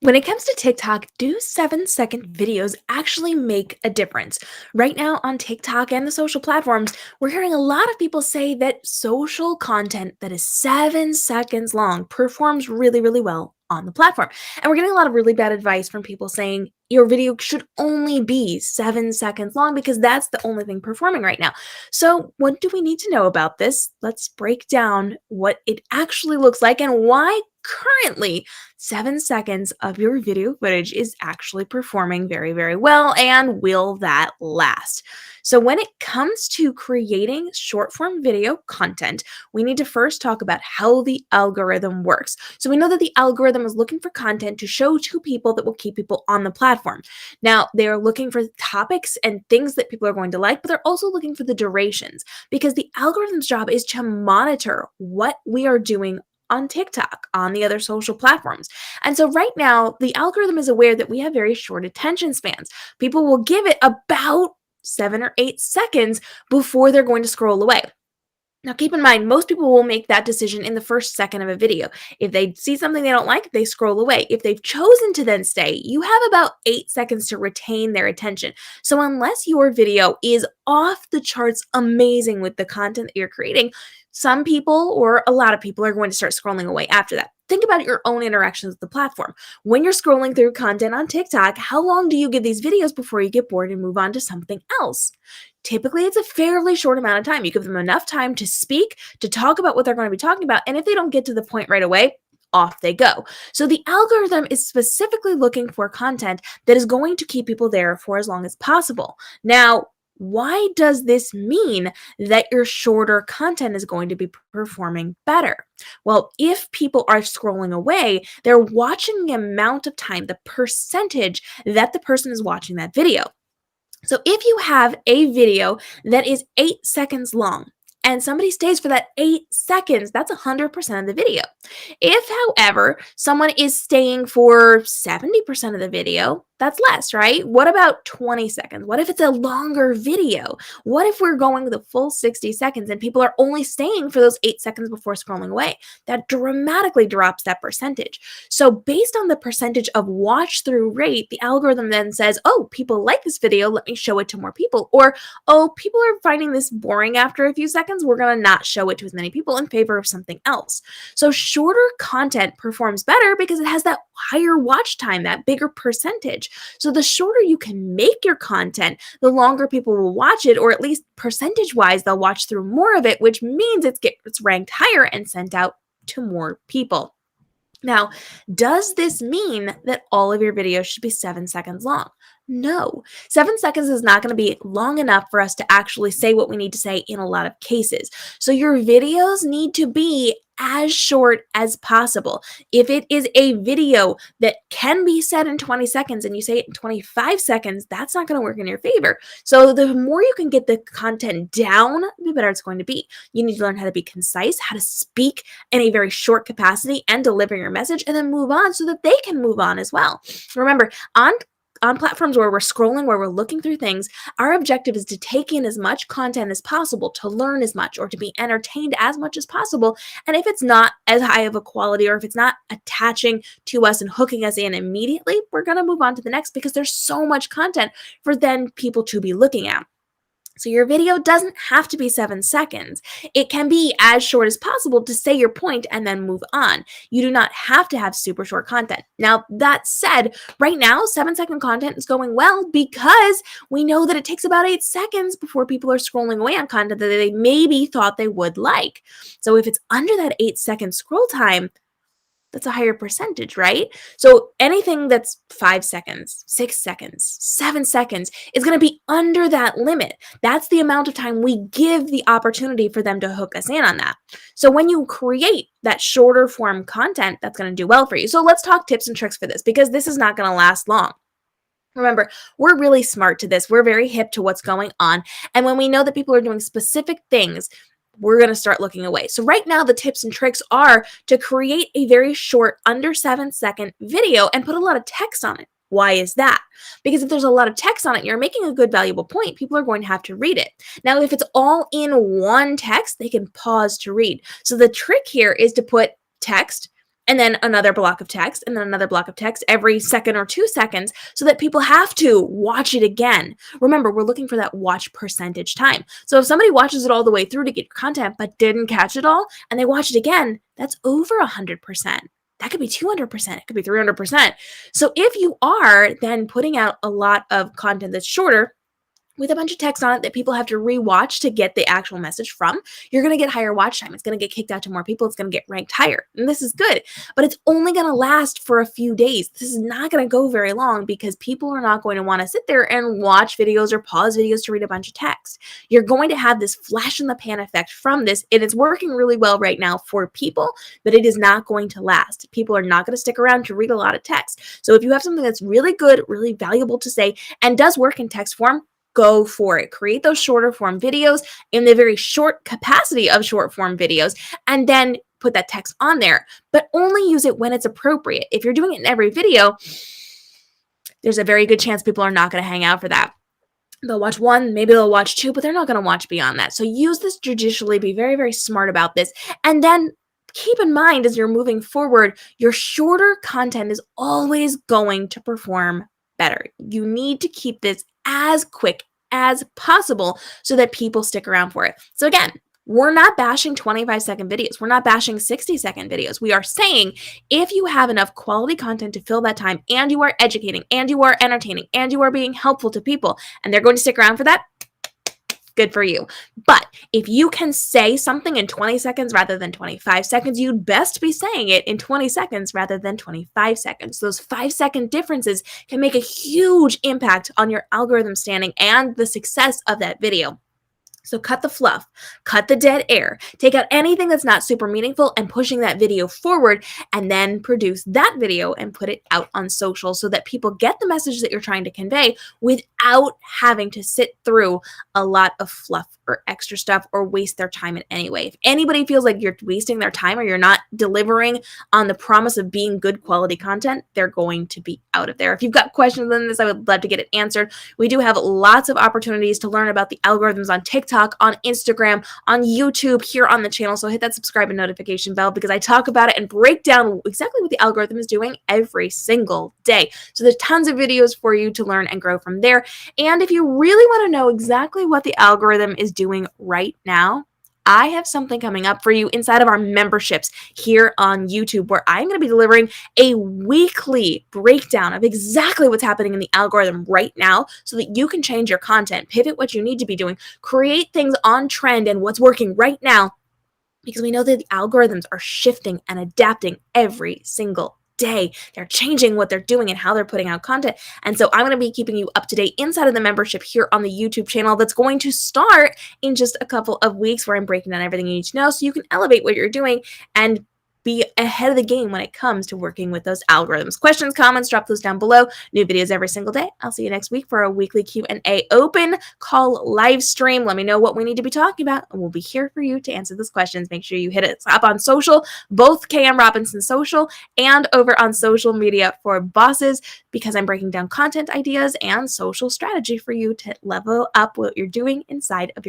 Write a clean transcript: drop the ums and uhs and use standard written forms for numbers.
When it comes to TikTok, do 7-second videos actually make a difference? Right now on TikTok and the social platforms, we're hearing a lot of people say that social content that is 7 seconds long performs really, really well on the platform. And we're getting a lot of really bad advice from people saying your video should only be 7 seconds long because that's the only thing performing right now. So, what do we need to know about this? Let's break down what it actually looks like and why currently 7 seconds of your video footage is actually performing very, very well, and will that last? So, when it comes to creating short form video content, we need to first talk about how the algorithm works. So, we know that the algorithm is looking for content to show to people that will keep people on the platform. Now, they are looking for topics and things that people are going to like, but they're also looking for the durations because the algorithm's job is to monitor what we are doing on TikTok, on the other social platforms. And so right now, the algorithm is aware that we have very short attention spans. People will give it about 7 or 8 seconds before they're going to scroll away. Now, keep in mind, most people will make that decision in the first second of a video. If they see something they don't like, they scroll away. If they've chosen to then stay, you have about 8 seconds to retain their attention. So, unless your video is off the charts amazing with the content that you're creating, some people or a lot of people are going to start scrolling away after that. Think about your own interactions with the platform. When you're scrolling through content on TikTok, how long do you give these videos before you get bored and move on to something else? Typically, it's a fairly short amount of time. You give them enough time to speak, to talk about what they're going to be talking about, and if they don't get to the point right away, off they go. So the algorithm is specifically looking for content that is going to keep people there for as long as possible. Now, why does this mean that your shorter content is going to be performing better? Well, if people are scrolling away, they're watching the amount of time, the percentage that the person is watching that video. So if you have a video that is 8 seconds long and somebody stays for that 8 seconds, that's 100% of the video. If, however, someone is staying for 70% of the video, that's less, right? What about 20 seconds? What if it's a longer video? What if we're going the full 60 seconds and people are only staying for those 8 seconds before scrolling away? That dramatically drops that percentage. So, based on the percentage of watch through rate, the algorithm then says, oh, people like this video, let me show it to more people. Or, oh, people are finding this boring after a few seconds, we're going to not show it to as many people in favor of something else. So, shorter content performs better because it has that higher watch time, that bigger percentage. So, the shorter you can make your content, the longer people will watch it, or at least percentage wise, they'll watch through more of it, which means it gets ranked higher and sent out to more people. Now, does this mean that all of your videos should be 7 seconds long? No. 7 seconds is not going to be long enough for us to actually say what we need to say in a lot of cases. So, your videos need to be as short as possible. If it is a video that can be said in 20 seconds and you say it in 25 seconds, that's not going to work in your favor. So, the more you can get the content down, the better it's going to be. You need to learn how to be concise, how to speak in a very short capacity and deliver your message, and then move on so that they can move on as well. Remember, on platforms where we're scrolling, where we're looking through things, our objective is to take in as much content as possible, to learn as much, or to be entertained as much as possible. And if it's not as high of a quality, or if it's not attaching to us and hooking us in immediately, we're going to move on to the next because there's so much content for then people to be looking at. So your video doesn't have to be 7 seconds. It can be as short as possible to say your point and then move on. You do not have to have super short content. Now, that said, right now, 7-second content is going well because we know that it takes about 8 seconds before people are scrolling away on content that they maybe thought they would like. So if it's under that 8 second scroll time, that's a higher percentage, right? So anything that's 5 seconds, 6 seconds, 7 seconds is going to be under that limit. That's the amount of time we give the opportunity for them to hook us in on that. So when you create that shorter form content, that's going to do well for you. So let's talk tips and tricks for this because this is not going to last long. Remember, we're really smart to this. We're very hip to what's going on. And when we know that people are doing specific things, we're going to start looking away. So right now, the tips and tricks are to create a very short, under 7-second video and put a lot of text on it. Why is that? Because if there's a lot of text on it, you're making a good, valuable point. People are going to have to read it. Now, if it's all in one text, they can pause to read. So the trick here is to put text and then another block of text, and then another block of text every second or 2 seconds so that people have to watch it again. Remember, we're looking for that watch percentage time. So if somebody watches it all the way through to get your content but didn't catch it all and they watch it again, that's over 100%. That could be 200%. It could be 300%. So if you are then putting out a lot of content that's shorter, with a bunch of text on it that people have to rewatch to get the actual message from, you're going to get higher watch time. It's going to get kicked out to more people. It's going to get ranked higher. And this is good, but it's only going to last for a few days. This is not going to go very long because people are not going to want to sit there and watch videos or pause videos to read a bunch of text. You're going to have this flash in the pan effect from this, and it's working really well right now for people, but it is not going to last. People are not going to stick around to read a lot of text. So if you have something that's really good, really valuable to say, and does work in text form, go for it. Create those shorter form videos in the very short capacity of short form videos, and then put that text on there, but only use it when it's appropriate. If you're doing it in every video, there's a very good chance people are not going to hang out for that. They'll watch one, maybe they'll watch two, but they're not going to watch beyond that. So use this judiciously, be very, very smart about this. And then keep in mind as you're moving forward, your shorter content is always going to perform better. You need to keep this as quick as possible so that people stick around for it. So again, we're not bashing 25-second videos. We're not bashing 60-second videos. We are saying if you have enough quality content to fill that time, and you are educating, and you are entertaining, and you are being helpful to people, and they're going to stick around for that, good for you. But if you can say something in 20 seconds rather than 25 seconds, you'd best be saying it in 20 seconds rather than 25 seconds. Those 5-second differences can make a huge impact on your algorithm standing and the success of that video. So cut the fluff, cut the dead air, take out anything that's not super meaningful and pushing that video forward, and then produce that video and put it out on social so that people get the message that you're trying to convey without having to sit through a lot of fluff or extra stuff or waste their time in any way. If anybody feels like you're wasting their time or you're not delivering on the promise of being good quality content, they're going to be out of there. If you've got questions on this, I would love to get it answered. We do have lots of opportunities to learn about the algorithms on TikTok, on Instagram, on YouTube, here on the channel. So hit that subscribe and notification bell because I talk about it and break down exactly what the algorithm is doing every single day. So there's tons of videos for you to learn and grow from there. And if you really want to know exactly what the algorithm is doing right now, I have something coming up for you inside of our memberships here on YouTube, where I'm going to be delivering a weekly breakdown of exactly what's happening in the algorithm right now so that you can change your content, pivot what you need to be doing, create things on trend and what's working right now, because we know that the algorithms are shifting and adapting every single day. They're changing what they're doing and how they're putting out content. And so I'm going to be keeping you up to date inside of the membership here on the YouTube channel that's going to start in just a couple of weeks, where I'm breaking down everything you need to know so you can elevate what you're doing and be ahead of the game when it comes to working with those algorithms. Questions, comments, drop those down below. New videos every single day. I'll see you next week for a weekly Q&A open call live stream. Let me know what we need to be talking about, and we'll be here for you to answer those questions. Make sure you hit us up on social, both KM Robinson Social and over on Social Media for Bosses, because I'm breaking down content ideas and social strategy for you to level up what you're doing inside of your